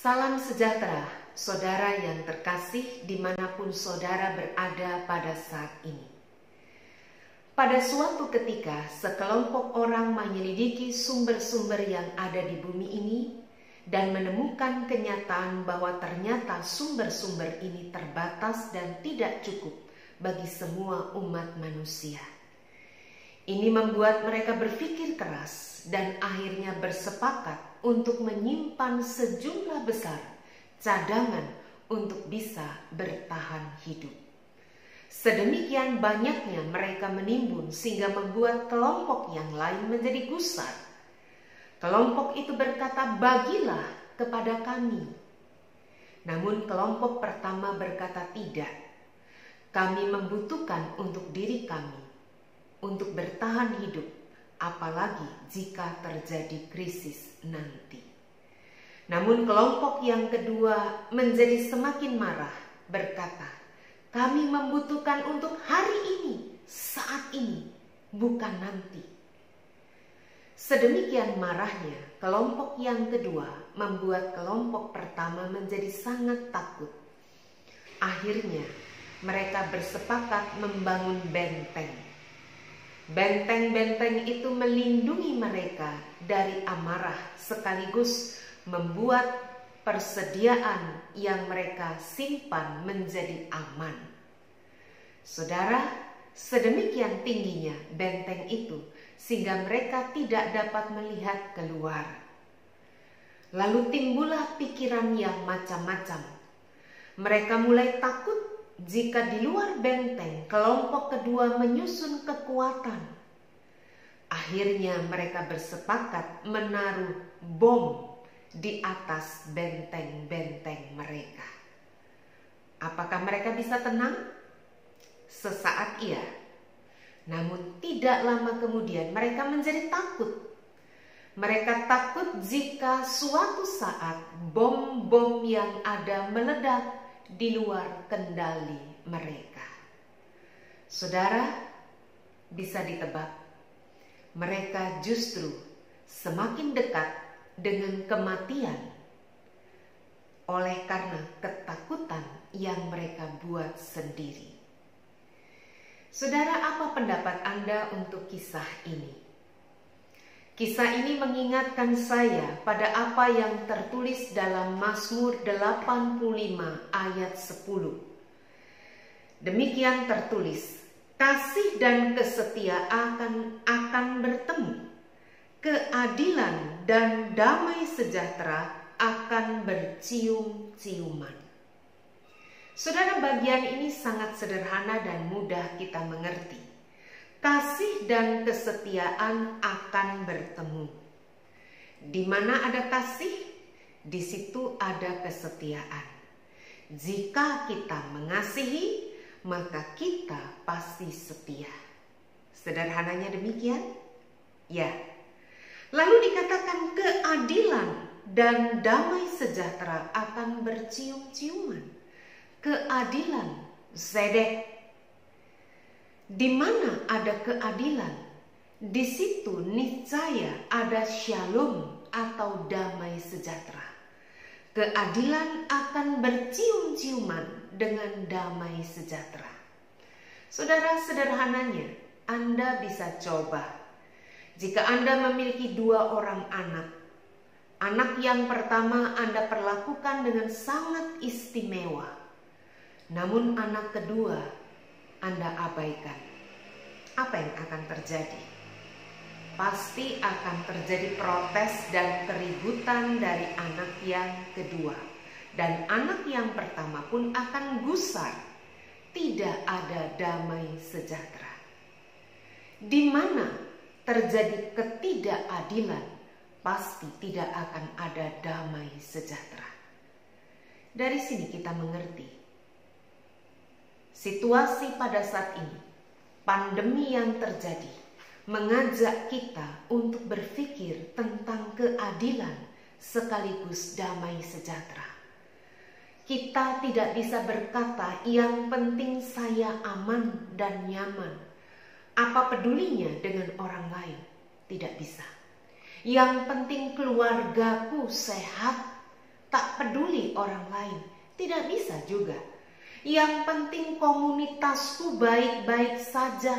Salam sejahtera, saudara yang terkasih dimanapun saudara berada pada saat ini. Pada suatu ketika, sekelompok orang menyelidiki sumber-sumber yang ada di bumi ini dan menemukan kenyataan bahwa ternyata sumber-sumber ini terbatas dan tidak cukup bagi semua umat manusia. Ini membuat mereka berpikir keras dan akhirnya bersepakat untuk menyimpan sejumlah besar cadangan untuk bisa bertahan hidup. Sedemikian banyaknya mereka menimbun sehingga membuat kelompok yang lain menjadi gusar. Kelompok itu berkata, "Bagilah kepada kami." Namun kelompok pertama berkata, "Tidak, kami membutuhkan untuk diri kami, untuk bertahan hidup, apalagi jika terjadi krisis nanti." Namun kelompok yang kedua menjadi semakin marah, berkata, "Kami membutuhkan untuk hari ini, saat ini, bukan nanti." Sedemikian marahnya, kelompok yang kedua membuat kelompok pertama menjadi sangat takut. Akhirnya, mereka bersepakat membangun benteng. Benteng-benteng itu melindungi mereka dari amarah sekaligus membuat persediaan yang mereka simpan menjadi aman. Saudara, sedemikian tingginya benteng itu sehingga mereka tidak dapat melihat keluar. Lalu timbullah pikiran yang macam-macam. Mereka mulai takut jika di luar benteng kelompok kedua menyusun kekuatan. Akhirnya mereka bersepakat menaruh bom di atas benteng-benteng mereka. Apakah mereka bisa tenang? Sesaat iya. Namun tidak lama kemudian mereka menjadi takut. Mereka takut jika suatu saat bom-bom yang ada meledak di luar kendali mereka. Saudara, bisa ditebak, mereka justru semakin dekat dengan kematian oleh karena ketakutan yang mereka buat sendiri. Saudara, apa pendapat Anda untuk kisah ini? Kisah ini mengingatkan saya pada apa yang tertulis dalam Mazmur 85 ayat 10. Demikian tertulis, "Kasih dan kesetiaan akan bertemu, keadilan dan damai sejahtera akan bercium-ciuman." Saudara, bagian ini sangat sederhana dan mudah kita mengerti. Kasih dan kesetiaan akan bertemu. Di mana ada kasih, di situ ada kesetiaan. Jika kita mengasihi, maka kita pasti setia. Sederhananya demikian? Ya. Lalu dikatakan keadilan dan damai sejahtera akan bercium-ciuman. Keadilan, zedek. Di mana ada keadilan, di situ niscaya ada shalom atau damai sejahtera. Keadilan akan bercium-ciuman dengan damai sejahtera. Saudara, sederhananya Anda bisa coba. Jika Anda memiliki 2 orang anak, anak yang pertama Anda perlakukan dengan sangat istimewa. Namun anak kedua Anda abaikan. Apa yang akan terjadi? Pasti akan terjadi protes dan keributan dari anak yang kedua. Dan anak yang pertama pun akan gusar. Tidak ada damai sejahtera. Di mana terjadi ketidakadilan, pasti tidak akan ada damai sejahtera. Dari sini kita mengerti situasi pada saat ini, pandemi yang terjadi, mengajak kita untuk berpikir tentang keadilan sekaligus damai sejahtera. Kita tidak bisa berkata, "Yang penting saya aman dan nyaman." Apa pedulinya dengan orang lain? Tidak bisa. "Yang penting keluargaku sehat." tak peduli orang lain. Tidak bisa juga. Yang penting komunitasku baik-baik saja.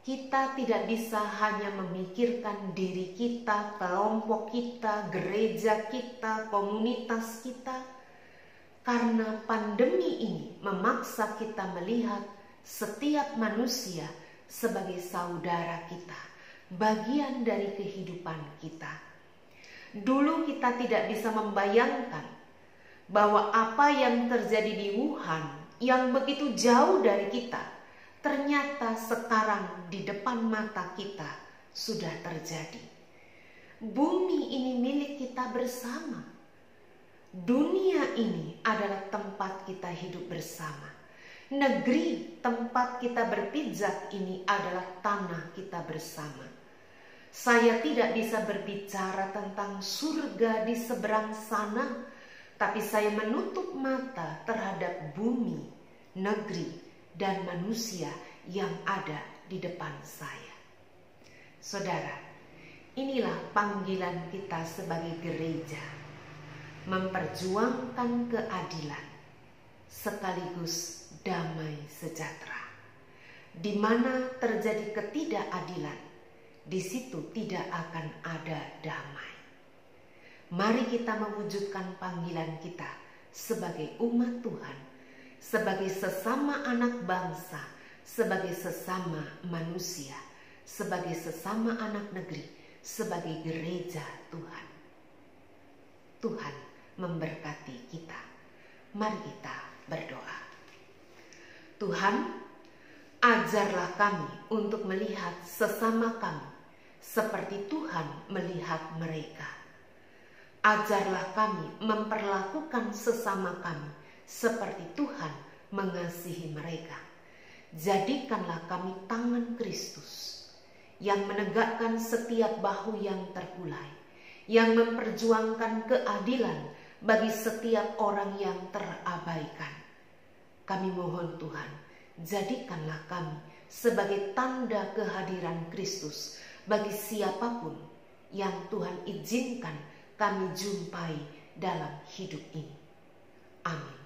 Kita tidak bisa hanya memikirkan diri kita, kelompok kita, gereja kita, komunitas kita. Karena pandemi ini memaksa kita melihat setiap manusia sebagai saudara kita, bagian dari kehidupan kita. Dulu kita tidak bisa membayangkan bahwa apa yang terjadi di Wuhan yang begitu jauh dari kita, ternyata sekarang di depan mata kita sudah terjadi. Bumi ini milik kita bersama. Dunia ini adalah tempat kita hidup bersama. Negeri tempat kita berpijak ini adalah tanah kita bersama. Saya tidak bisa berbicara tentang surga di seberang sana, tapi saya menutup mata terhadap bumi, negeri, dan manusia yang ada di depan saya. Saudara, inilah panggilan kita sebagai gereja, memperjuangkan keadilan sekaligus damai sejahtera. Di mana terjadi ketidakadilan, di situ tidak akan ada damai. Mari kita mewujudkan panggilan kita sebagai umat Tuhan, sebagai sesama anak bangsa, sebagai sesama manusia, sebagai sesama anak negeri, sebagai gereja Tuhan. Tuhan memberkati kita. Mari kita berdoa. Tuhan, ajarlah kami untuk melihat sesama kami seperti Tuhan melihat mereka. Ajarlah kami memperlakukan sesama kami seperti Tuhan mengasihi mereka. Jadikanlah kami tangan Kristus yang menegakkan setiap bahu yang terkulai, yang memperjuangkan keadilan bagi setiap orang yang terabaikan. Kami mohon Tuhan, jadikanlah kami sebagai tanda kehadiran Kristus bagi siapapun yang Tuhan izinkan kami jumpai dalam hidup ini. Amin.